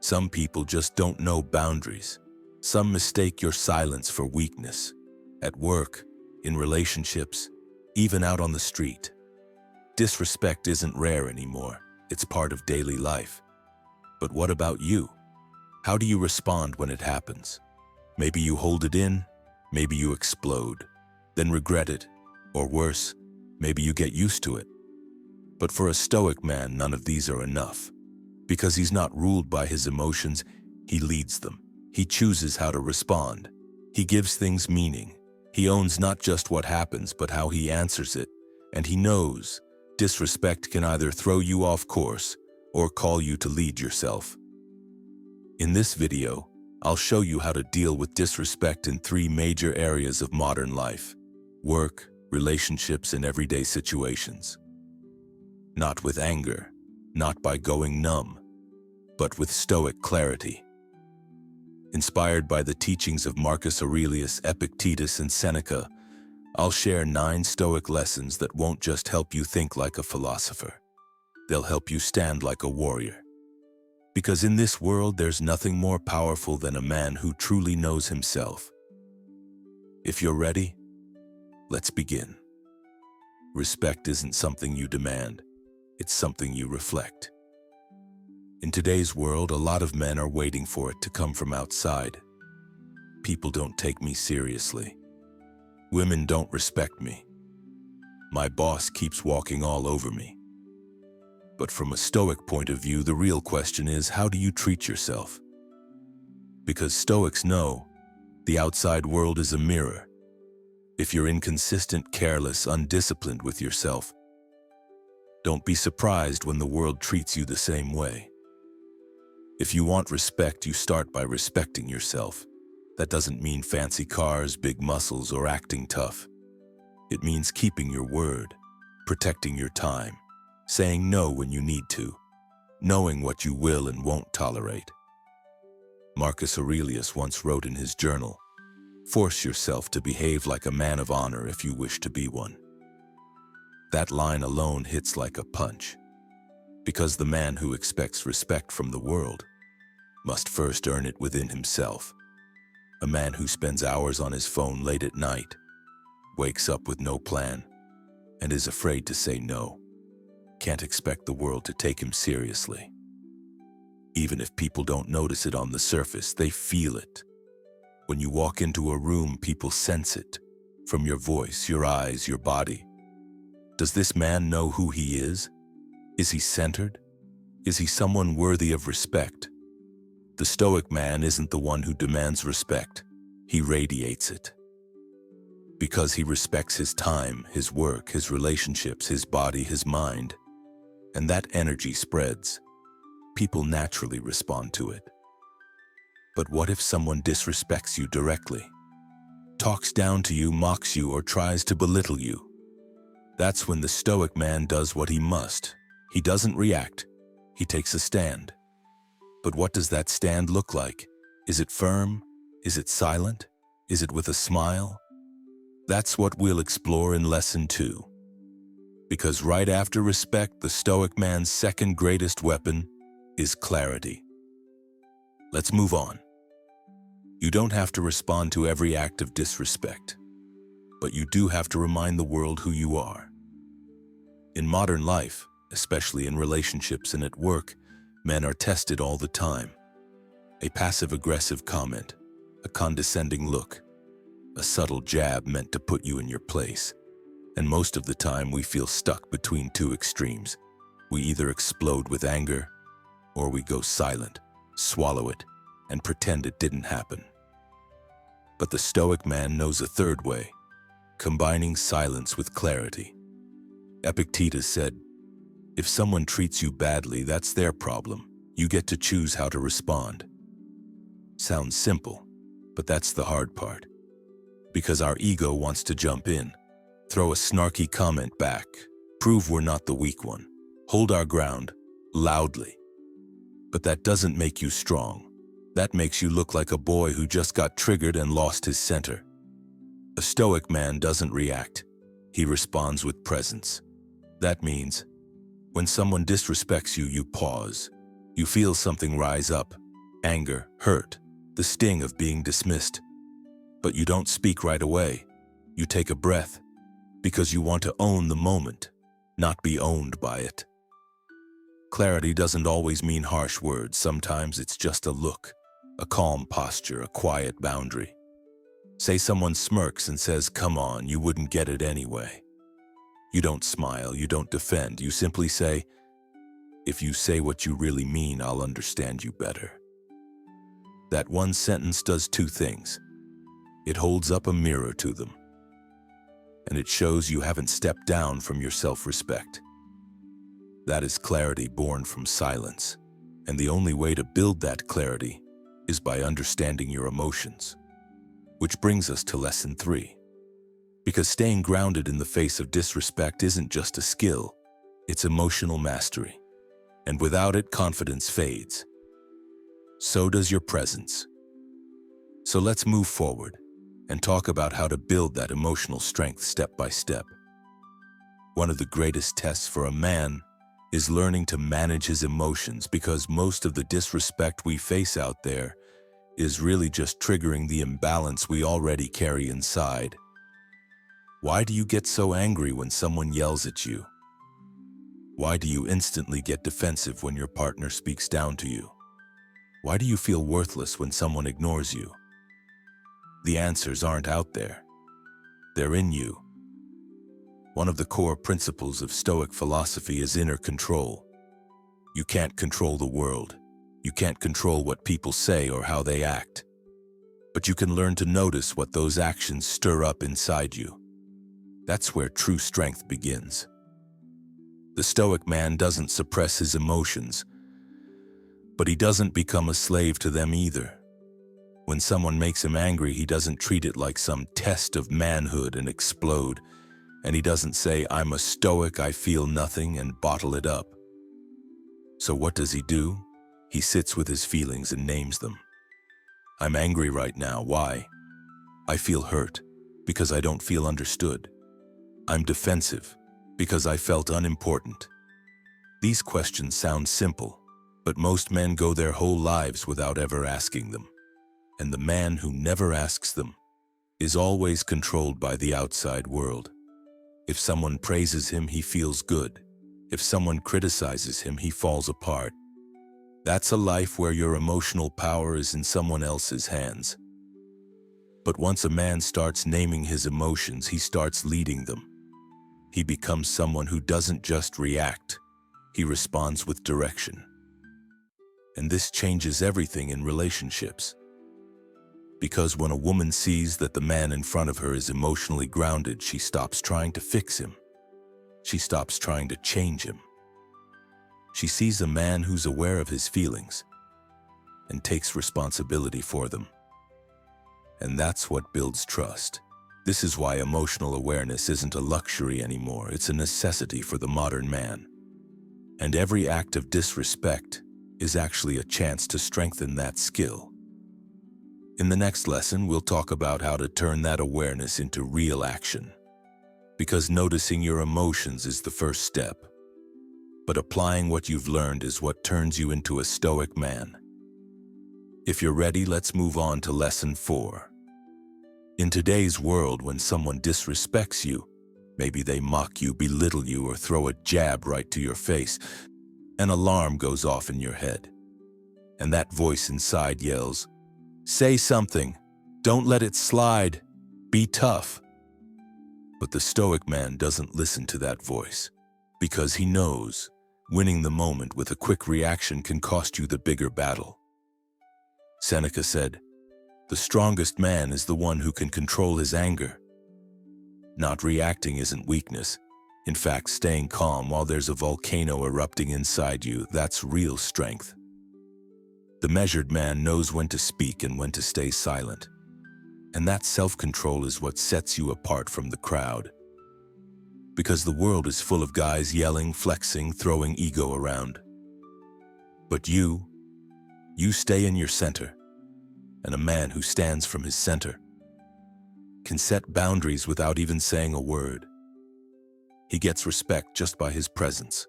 Some people just don't know boundaries. Some mistake your silence for weakness. At work, in relationships, even out on the street. Disrespect isn't rare anymore. It's part of daily life. But what about you? How do you respond when it happens? Maybe you hold it in, maybe you explode, then regret it, or worse, maybe you get used to it. But for a Stoic man, none of these are enough. Because he's not ruled by his emotions, he leads them. He chooses how to respond. He gives things meaning. He owns not just what happens, but how he answers it. And he knows disrespect can either throw you off course or call you to lead yourself. In this video, I'll show you how to deal with disrespect in 3 major areas of modern life: work, relationships, and everyday situations. Not with anger, not by going numb, but with Stoic clarity. Inspired by the teachings of Marcus Aurelius, Epictetus, and Seneca, I'll share 9 Stoic lessons that won't just help you think like a philosopher. They'll help you stand like a warrior. Because in this world, there's nothing more powerful than a man who truly knows himself. If you're ready, let's begin. Respect isn't something you demand, it's something you reflect. In today's world, a lot of men are waiting for it to come from outside. People don't take me seriously. Women don't respect me. My boss keeps walking all over me. But from a Stoic point of view, the real question is, how do you treat yourself? Because Stoics know the outside world is a mirror. If you're inconsistent, careless, undisciplined with yourself, don't be surprised when the world treats you the same way. If you want respect, you start by respecting yourself. That doesn't mean fancy cars, big muscles, or acting tough. It means keeping your word, protecting your time, saying no when you need to, knowing what you will and won't tolerate. Marcus Aurelius once wrote in his journal, "Force yourself to behave like a man of honor if you wish to be one." That line alone hits like a punch, because the man who expects respect from the world must first earn it within himself. A man who spends hours on his phone late at night, wakes up with no plan, and is afraid to say no, can't expect the world to take him seriously. Even if people don't notice it on the surface, they feel it. When you walk into a room, people sense it, from your voice, your eyes, your body. Does this man know who he is? Is he centered? Is he someone worthy of respect? The Stoic man isn't the one who demands respect. He radiates it. Because he respects his time, his work, his relationships, his body, his mind. And that energy spreads. People naturally respond to it. But what if someone disrespects you directly? Talks down to you, mocks you, or tries to belittle you? That's when the Stoic man does what he must. He doesn't react. He takes a stand. But what does that stand look like? Is it firm? Is it silent? Is it with a smile? That's what we'll explore in Lesson 2. Because right after respect, the Stoic man's second greatest weapon is clarity. Let's move on. You don't have to respond to every act of disrespect, but you do have to remind the world who you are. In modern life, especially in relationships and at work, men are tested all the time. A passive-aggressive comment, a condescending look, a subtle jab meant to put you in your place. And most of the time, we feel stuck between 2 extremes. We either explode with anger, or we go silent, swallow it, and pretend it didn't happen. But the Stoic man knows a third way, combining silence with clarity. Epictetus said, "If someone treats you badly, that's their problem. You get to choose how to respond." Sounds simple, but that's the hard part. Because our ego wants to jump in, throw a snarky comment back, prove we're not the weak one, hold our ground, loudly. But that doesn't make you strong. That makes you look like a boy who just got triggered and lost his center. A Stoic man doesn't react. He responds with presence. That means, when someone disrespects you, you pause. You feel something rise up, anger, hurt, the sting of being dismissed. But you don't speak right away. You take a breath, because you want to own the moment, not be owned by it. Clarity doesn't always mean harsh words. Sometimes it's just a look, a calm posture, a quiet boundary. Say someone smirks and says, "Come on, you wouldn't get it anyway." You don't smile, you don't defend, you simply say, "If you say what you really mean, I'll understand you better." That one sentence does two things. It holds up a mirror to them, and it shows you haven't stepped down from your self-respect. That is clarity born from silence, and the only way to build that clarity is by understanding your emotions. Which brings us to lesson 3. Because staying grounded in the face of disrespect isn't just a skill, it's emotional mastery. And without it, confidence fades. So does your presence. So let's move forward and talk about how to build that emotional strength step by step. One of the greatest tests for a man is learning to manage his emotions, because most of the disrespect we face out there is really just triggering the imbalance we already carry inside. Why do you get so angry when someone yells at you? Why do you instantly get defensive when your partner speaks down to you? Why do you feel worthless when someone ignores you? The answers aren't out there. They're in you. One of the core principles of Stoic philosophy is inner control. You can't control the world. You can't control what people say or how they act. But you can learn to notice what those actions stir up inside you. That's where true strength begins. The Stoic man doesn't suppress his emotions, but he doesn't become a slave to them either. When someone makes him angry, he doesn't treat it like some test of manhood and explode. And he doesn't say, "I'm a Stoic, I feel nothing," and bottle it up. So what does he do? He sits with his feelings and names them. I'm angry right now. Why? I feel hurt because I don't feel understood. I'm defensive because I felt unimportant. These questions sound simple, but most men go their whole lives without ever asking them. And the man who never asks them is always controlled by the outside world. If someone praises him, he feels good. If someone criticizes him, he falls apart. That's a life where your emotional power is in someone else's hands. But once a man starts naming his emotions, he starts leading them. He becomes someone who doesn't just react, he responds with direction. And this changes everything in relationships. Because when a woman sees that the man in front of her is emotionally grounded, she stops trying to fix him. She stops trying to change him. She sees a man who's aware of his feelings and takes responsibility for them. And that's what builds trust. This is why emotional awareness isn't a luxury anymore, it's a necessity for the modern man. And every act of disrespect is actually a chance to strengthen that skill. In the next lesson, we'll talk about how to turn that awareness into real action. Because noticing your emotions is the first step. But applying what you've learned is what turns you into a Stoic man. If you're ready, let's move on to lesson 4. In today's world, when someone disrespects you, maybe they mock you, belittle you, or throw a jab right to your face, an alarm goes off in your head. And that voice inside yells, "Say something. Don't let it slide. Be tough." But the Stoic man doesn't listen to that voice, because he knows winning the moment with a quick reaction can cost you the bigger battle. Seneca said, "The strongest man is the one who can control his anger." Not reacting isn't weakness. In fact, staying calm while there's a volcano erupting inside you, that's real strength. The measured man knows when to speak and when to stay silent. And that self-control is what sets you apart from the crowd. Because the world is full of guys yelling, flexing, throwing ego around. But you stay in your center. And a man who stands from his center can set boundaries without even saying a word. He gets respect just by his presence.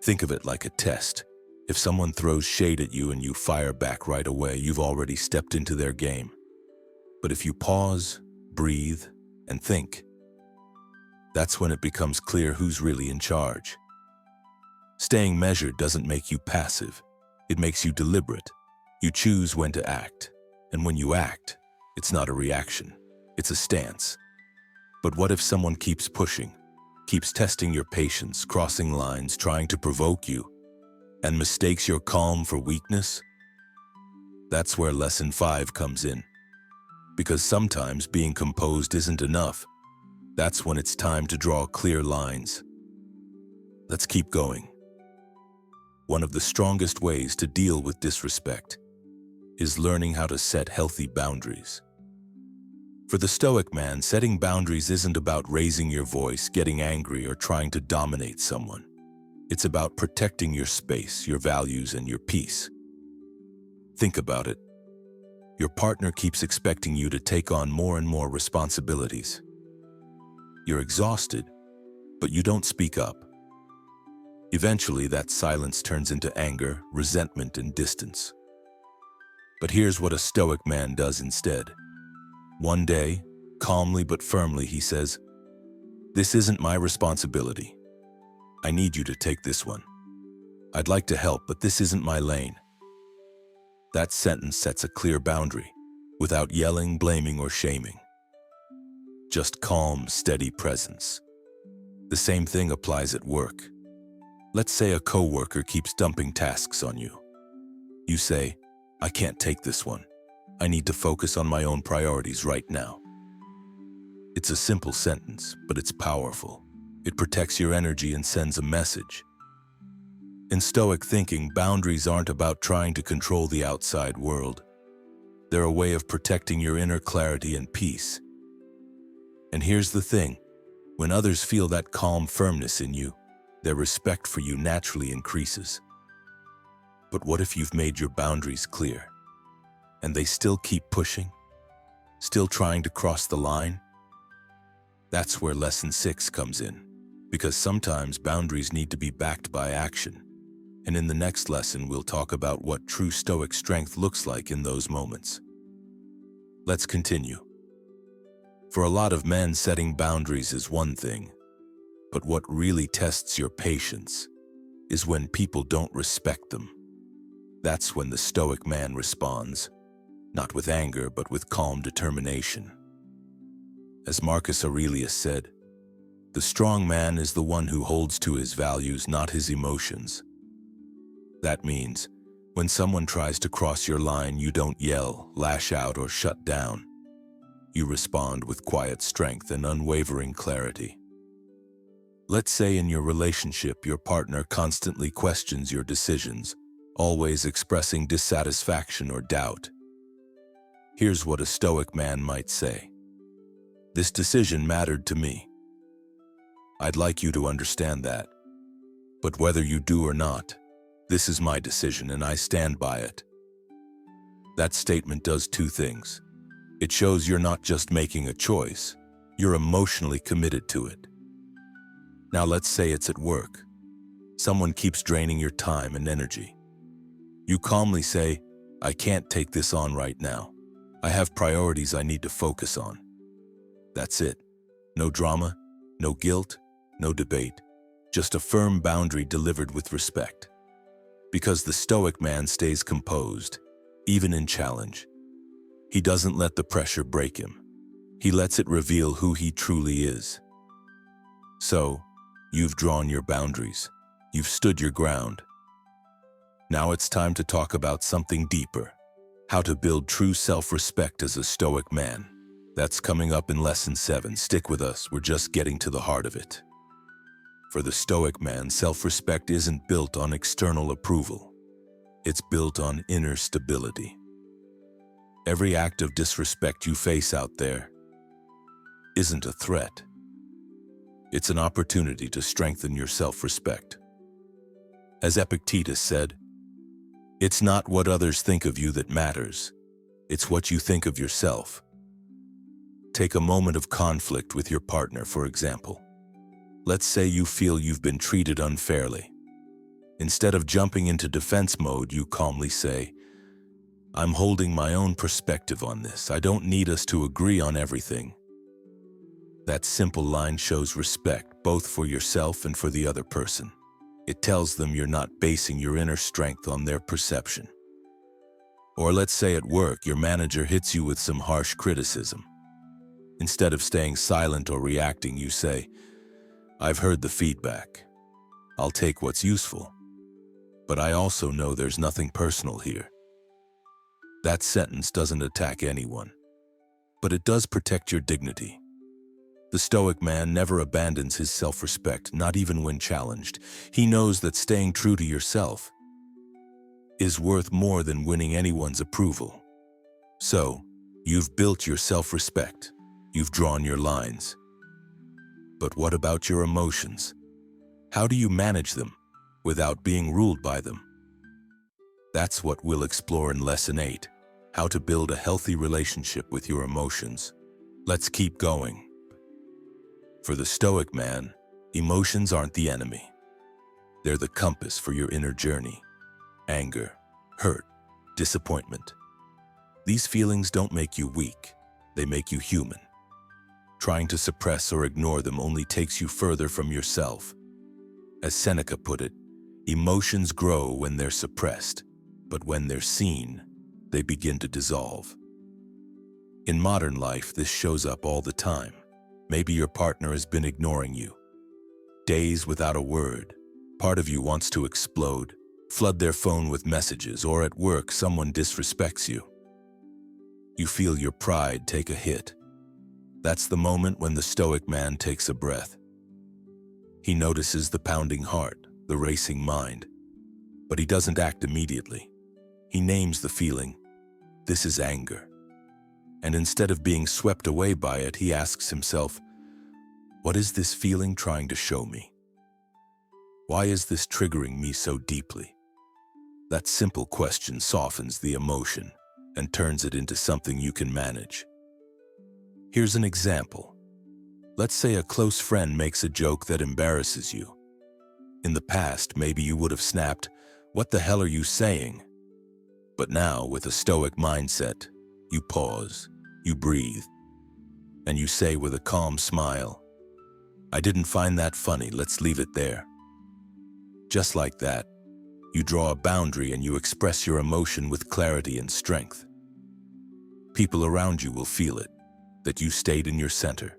Think of it like a test. If someone throws shade at you and you fire back right away, you've already stepped into their game. But if you pause, breathe, and think, that's when it becomes clear who's really in charge. Staying measured doesn't make you passive. It makes you deliberate. You choose when to act. And when you act, it's not a reaction. It's a stance. But what if someone keeps pushing, keeps testing your patience, crossing lines, trying to provoke you, and mistakes your calm for weakness? That's where lesson 5 comes in. Because sometimes being composed isn't enough. That's when it's time to draw clear lines. Let's keep going. One of the strongest ways to deal with disrespect is learning how to set healthy boundaries. For the Stoic man, setting boundaries isn't about raising your voice, getting angry, or trying to dominate someone. It's about protecting your space, your values, and your peace. Think about it. Your partner keeps expecting you to take on more and more responsibilities. You're exhausted, but you don't speak up. Eventually, that silence turns into anger, resentment, and distance. But here's what a Stoic man does instead. One day, calmly but firmly, he says, "This isn't my responsibility. I need you to take this one. I'd like to help, but this isn't my lane." That sentence sets a clear boundary, without yelling, blaming, or shaming. Just calm, steady presence. The same thing applies at work. Let's say a coworker keeps dumping tasks on you. You say, "I can't take this one. I need to focus on my own priorities right now." It's a simple sentence, but it's powerful. It protects your energy and sends a message. In Stoic thinking, boundaries aren't about trying to control the outside world. They're a way of protecting your inner clarity and peace. And here's the thing. When others feel that calm firmness in you, their respect for you naturally increases. But what if you've made your boundaries clear, and they still keep pushing, still trying to cross the line? That's where lesson 6 comes in, because sometimes boundaries need to be backed by action. And in the next lesson, we'll talk about what true Stoic strength looks like in those moments. Let's continue. For a lot of men, setting boundaries is one thing, but what really tests your patience is when people don't respect them. That's when the Stoic man responds, not with anger, but with calm determination. As Marcus Aurelius said, "The strong man is the one who holds to his values, not his emotions." That means, when someone tries to cross your line, you don't yell, lash out, or shut down. You respond with quiet strength and unwavering clarity. Let's say in your relationship, your partner constantly questions your decisions, always expressing dissatisfaction or doubt. Here's what a Stoic man might say. "This decision mattered to me. I'd like you to understand that. But whether you do or not, this is my decision and I stand by it." That statement does two things. It shows you're not just making a choice, you're emotionally committed to it. Now let's say it's at work. Someone keeps draining your time and energy. You calmly say, "I can't take this on right now. I have priorities I need to focus on." That's it. No drama, no guilt, no debate. Just a firm boundary delivered with respect. Because the Stoic man stays composed, even in challenge. He doesn't let the pressure break him. He lets it reveal who he truly is. So, you've drawn your boundaries. You've stood your ground. Now it's time to talk about something deeper. How to build true self-respect as a Stoic man. That's coming up in lesson 7. Stick with us, we're just getting to the heart of it. For the Stoic man, self-respect isn't built on external approval. It's built on inner stability. Every act of disrespect you face out there isn't a threat. It's an opportunity to strengthen your self-respect. As Epictetus said, "It's not what others think of you that matters. It's what you think of yourself." Take a moment of conflict with your partner, for example. Let's say you feel you've been treated unfairly. Instead of jumping into defense mode, you calmly say, "I'm holding my own perspective on this. I don't need us to agree on everything." That simple line shows respect, both for yourself and for the other person. It tells them you're not basing your inner strength on their perception. Or let's say at work, your manager hits you with some harsh criticism. Instead of staying silent or reacting, you say, "I've heard the feedback. I'll take what's useful. But I also know there's nothing personal here." That sentence doesn't attack anyone, but it does protect your dignity. The Stoic man never abandons his self-respect, not even when challenged. He knows that staying true to yourself is worth more than winning anyone's approval. So, you've built your self-respect. You've drawn your lines. But what about your emotions? How do you manage them without being ruled by them? That's what we'll explore in Lesson 8, how to build a healthy relationship with your emotions. Let's keep going. For the Stoic man, emotions aren't the enemy. They're the compass for your inner journey. Anger, hurt, disappointment. These feelings don't make you weak, they make you human. Trying to suppress or ignore them only takes you further from yourself. As Seneca put it, emotions grow when they're suppressed, but when they're seen, they begin to dissolve. In modern life, this shows up all the time. Maybe your partner has been ignoring you. Days without a word. Part of you wants to explode, flood their phone with messages, or at work someone disrespects you. You feel your pride take a hit. That's the moment when the Stoic man takes a breath. He notices the pounding heart, the racing mind, but he doesn't act immediately. He names the feeling. This is anger. And instead of being swept away by it, he asks himself, what is this feeling trying to show me? Why is this triggering me so deeply? That simple question softens the emotion and turns it into something you can manage. Here's an example. Let's say a close friend makes a joke that embarrasses you. In the past, maybe you would have snapped, "What the hell are you saying?" But now, with a Stoic mindset, you pause, you breathe, and you say with a calm smile, "I didn't find that funny, let's leave it there." Just like that, you draw a boundary and you express your emotion with clarity and strength. People around you will feel it, that you stayed in your center,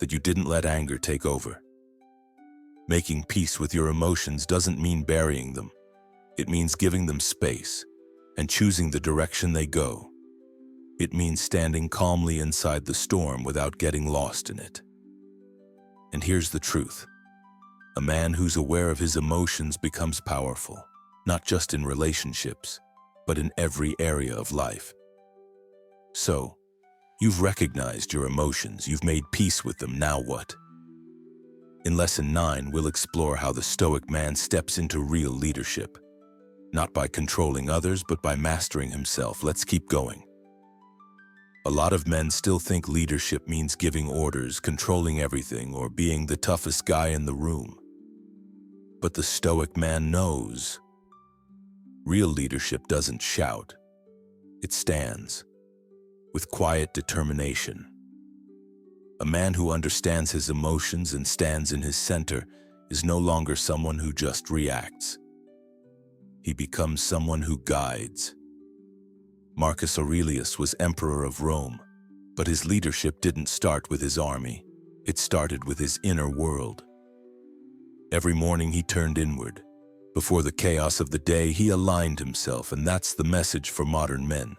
that you didn't let anger take over. Making peace with your emotions doesn't mean burying them. It means giving them space and choosing the direction they go. It means standing calmly inside the storm without getting lost in it. And here's the truth. A man who's aware of his emotions becomes powerful, not just in relationships, but in every area of life. So, you've recognized your emotions, you've made peace with them, now what? In Lesson 9, we'll explore how the Stoic man steps into real leadership. Not by controlling others, but by mastering himself. Let's keep going. A lot of men still think leadership means giving orders, controlling everything, or being the toughest guy in the room. But the Stoic man knows. Real leadership doesn't shout. It stands, with quiet determination. A man who understands his emotions and stands in his center is no longer someone who just reacts. He becomes someone who guides. Marcus Aurelius was emperor of Rome, but his leadership didn't start with his army. It started with his inner world. Every morning he turned inward. Before the chaos of the day, he aligned himself, and that's the message for modern men.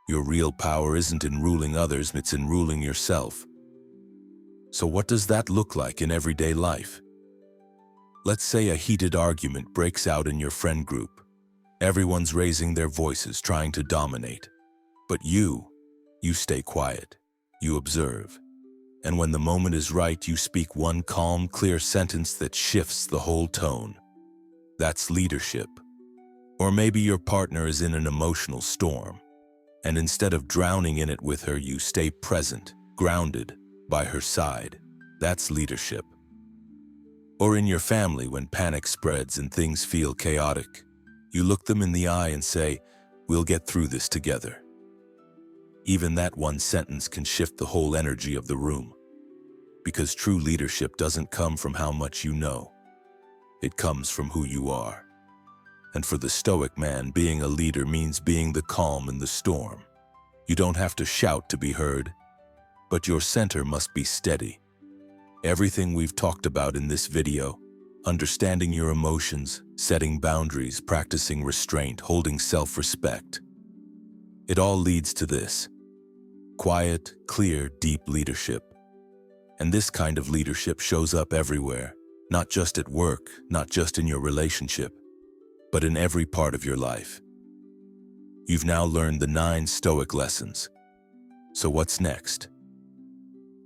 Your real power isn't in ruling others, it's in ruling yourself. So what does that look like in everyday life? Let's say a heated argument breaks out in your friend group. Everyone's raising their voices, trying to dominate. But you stay quiet. You observe. And when the moment is right, you speak one calm, clear sentence that shifts the whole tone. That's leadership. Or maybe your partner is in an emotional storm, and instead of drowning in it with her, you stay present, grounded, by her side. That's leadership. Or in your family when panic spreads and things feel chaotic, you look them in the eye and say, "We'll get through this together." Even that one sentence can shift the whole energy of the room. Because true leadership doesn't come from how much you know. It comes from who you are. And for the Stoic man, being a leader means being the calm in the storm. You don't have to shout to be heard, but your center must be steady. Everything we've talked about in this video, understanding your emotions, setting boundaries, practicing restraint, holding self-respect, it all leads to this: quiet, clear, deep leadership. And this kind of leadership shows up everywhere, not just at work, not just in your relationship, but in every part of your life. You've now learned the 9 Stoic lessons. So what's next?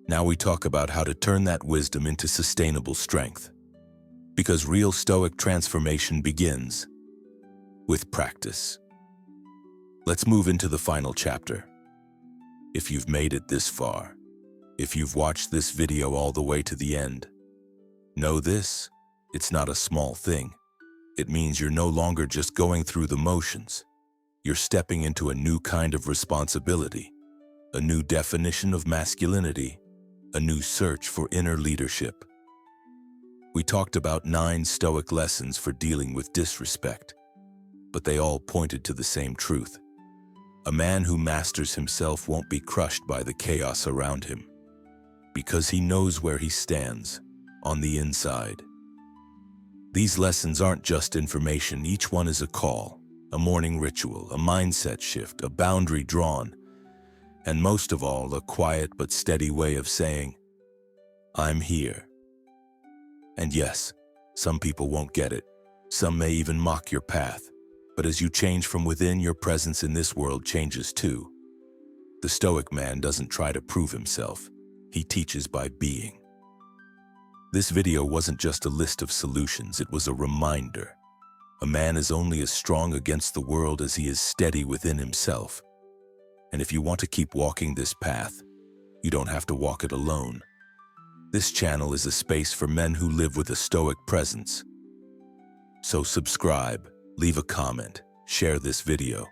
Now we talk about how to turn that wisdom into sustainable strength. Because real Stoic transformation begins with practice. Let's move into the final chapter. If you've made it this far, if you've watched this video all the way to the end, know this: it's not a small thing. It means you're no longer just going through the motions. You're stepping into a new kind of responsibility, a new definition of masculinity, a new search for inner leadership. We talked about 9 Stoic lessons for dealing with disrespect, but they all pointed to the same truth. A man who masters himself won't be crushed by the chaos around him, because he knows where he stands, on the inside. These lessons aren't just information. Each one is a call, a morning ritual, a mindset shift, a boundary drawn, and most of all, a quiet but steady way of saying, "I'm here." And yes, some people won't get it. Some may even mock your path. But as you change from within, your presence in this world changes too. The Stoic man doesn't try to prove himself. He teaches by being. This video wasn't just a list of solutions, it was a reminder. A man is only as strong against the world as he is steady within himself. And if you want to keep walking this path, you don't have to walk it alone. This channel is a space for men who live with a Stoic presence. So subscribe, leave a comment, share this video.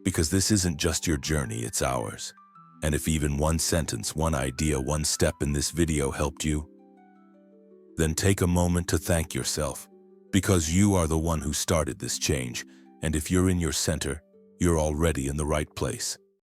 Because this isn't just your journey, it's ours. And if even one sentence, one idea, one step in this video helped you, then take a moment to thank yourself. Because you are the one who started this change, and if you're in your center, you're already in the right place.